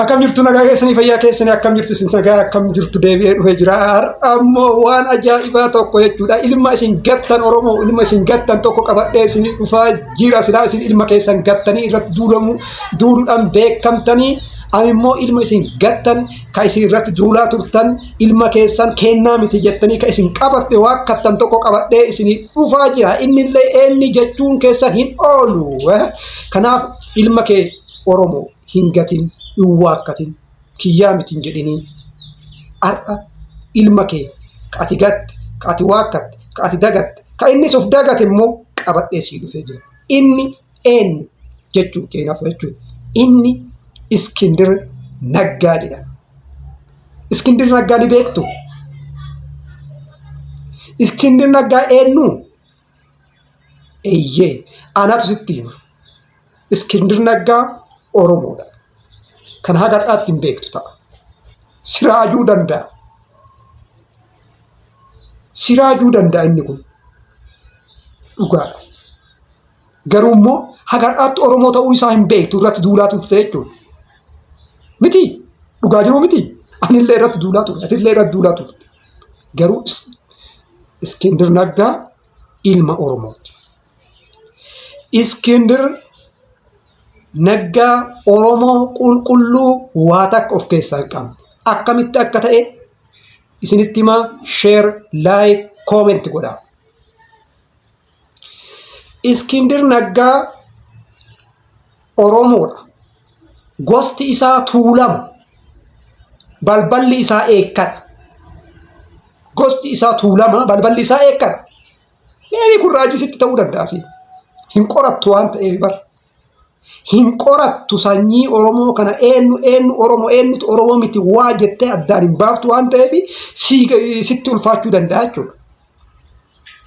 Akkam jirtu nagaa keessanii fayyaa keessanii akkam jirtu isin nagaa akkam jirtu deebi'ee dhufee jira. Ammoo waan ajaa'ibaa tokko jechuudha. Ilma isin gattan Oromoo ilma isin gattan tokko qabadhee isin dhufaa jira. Silaa isin ilma keessan gattanii irratti duuluudhaan beekamtanii. Ani immoo ilma isin gattan ka isin irratti duulaa turtan ilma keessan kennaa miti jettanii ka isin qabatte waakkattan tokko qabadhee isin dhufaa jira. Innillee eenni jechuun keessan hin oolu. Kanaaf ilma kee Oromoo hin gatin. Iwwaakkatin kiyyaa mitiin jedhanii har'a ilma kee ka ati gatte ka ati waakkatte ka ati dagatte ka innis of dagate immoo qabadhee sii dhufee jira. Inni eenyu jechuun keenyaaf jechuudha. Inni Iskindir Naggaa jedhama. Iskindir Naggaa ni beektu? Iskindir Naggaa eenyu? Eeyyee anaatu sitti hima. Iskindir Naggaa Oromoodha. Kan haga har'aatti hin beektu ta'a. Siraajuu danda'a. Siraajuu danda'a inni kun. Dhugaadha. Garuu immoo haga har'aatti Oromoo ta'uu isaa hin beektu irratti duulaa turte jechuudha. Miti dhugaa jiru miti. Anillee irratti duulaa turte. Atillee irratti duulaa turte. Garuu Iskindir Naggaa ilma Oromooti. Iskindir Naggaa Oromoo qulqulluu waa takka of keessaa hin qabne. Akkamitti akka ta'e isinitti himaa share, like, comment godhaa. Iskindir Naggaa Oromoodha. Gosti isaa Tuulama. Balballi isaa Eekkadha. Gosti isaa Tuulama, balballi isaa Eekkadha. Meebii kun raajii sitti ta'uu danda'a. Hin qorattu waan ta'eef bara. Hin qorattu sanyii Oromoo kana eenyu Oromoo eenyutu Oromoo miti waa jettee addaan hin baaftu waan ta'eef sitti ulfaachuu danda'a jechuudha.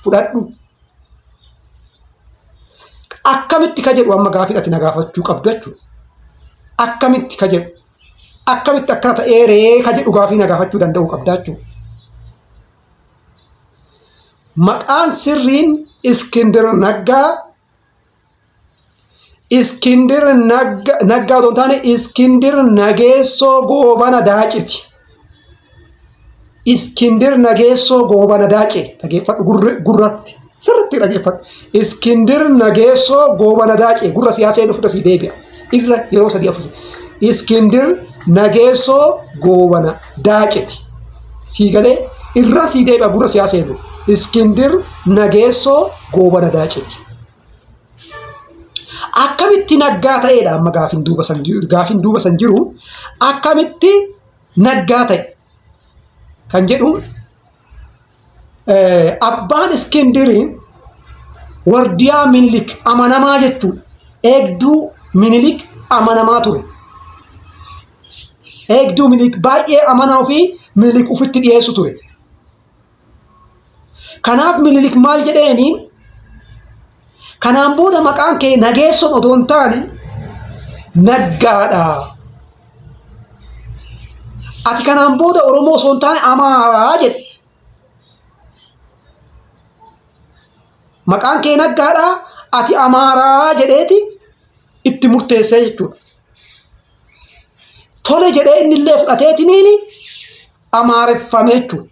Fudhadhu. Akkamitti ka jedhu amma gaafii ati na gaafachuu qabdu jechuudha. Akkamitti ka jedhu. Akkamitti akkana ta'eeree ka jedhu gaafii na gaafachuu danda'uu qabda jechuudha. Maqaan sirriin Iskindir Naggaa Iskindir Naggaa otoo hin taane Iskindir Nageessoo Goobana Daaceti. Iskindir Nageessoo Goobana Daacee. Dhageeffadhu gurratti. Sirriitti dhageeffadhu. Iskindir Nageessoo Goobana Daacee. Gurra siyaasee dhufuudha sii deebi'a. Irra yeroo sadii afur. Iskindir Nageessoo Goobana Daaceti. Sii galee irra sii deebi'a gurra siyaasee dhufu. Iskindir Nageessoo Goobana Daaceti. Akkamitti naggaa ta'eedha amma gaafiin duuba san jiru akkamitti naggaa ta'e kan jedhu abbaan Iskindiriin wardiyaa Minilik amanamaa jechuudha. Eegduu Minilik amanamaa ture. Eegduu Minilik baay'ee amanaa fi Minilik ufitti dhiyeessu ture. Kanaaf Minilik maal jedheeni kanaan booda maqaan kee Nageessoon otoo hin taane Naggaadha. Ati kanaan booda Oromoo osoo hin taane Amaaraa jedhe. Maqaan kee Naggaadha. Ati Amaaraa jedheeti itti murteessee jechuudha. Tole jedhee innillee fudhateetiniini Amaareffame jechuudha.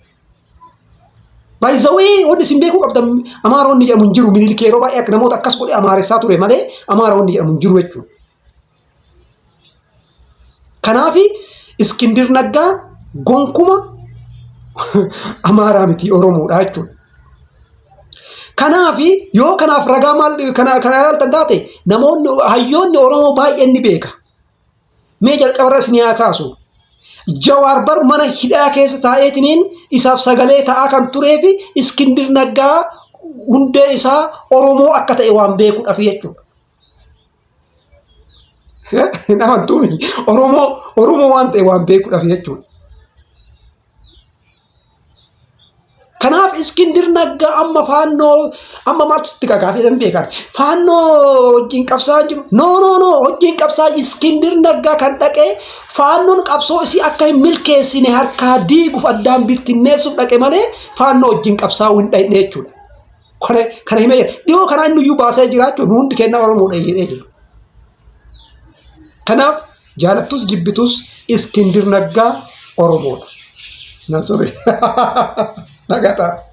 Baay'izawii wanti isin beekuu qabdan Amaaronni jedhamu hin jiru. Minilik yeroo baay'ee akka namoota akkas godhee Amaaressaa ture malee Amaaronni jedhamu hin jiru jechuudha. Kanaaf Iskindir Naggaa gonkuma Amaaraa miti Oromoodha jechuudha. Kanaaf yoo kanaaf ragaa maal kana ilaaltan taate namoonni hayyoonni Oromoo baay'een ni beeka. Mee jalqabarra isin haa kaasu. Jawaar bar mana hidhaa keessa taa'eetiniin isaaf sagalee ta'aa kan turee fi Iskindir Naggaa hundee isaa Oromoo akka ta'e waan beekuudhaaf jechuudha. Namantuuni Oromoo waan ta'e waan beekuudhaaf jechuudha. Kanaaf Iskindir Naggaa amma faannoo amma maaltu sitti gagaafatan beekan faannoo wajjin qabsaa jiru no wajjin qabsaa Iskindir Naggaa kan dhaqee faannoon qabsoo isii akka hin milkeessine harkaa diiguuf addaan bittinneessuuf dhaqe malee faannoo wajjin qabsaa hin dhaqne jechuudha. Kana himee dhiyoo kanaa inni iyyuu baasee jiraachuu hundi kennaa Oromoodha jedhee jiru. Kanaaf jaalattus jibbitus Iskindir Naggaa Oromoodha. Nan sobe. Nagataa.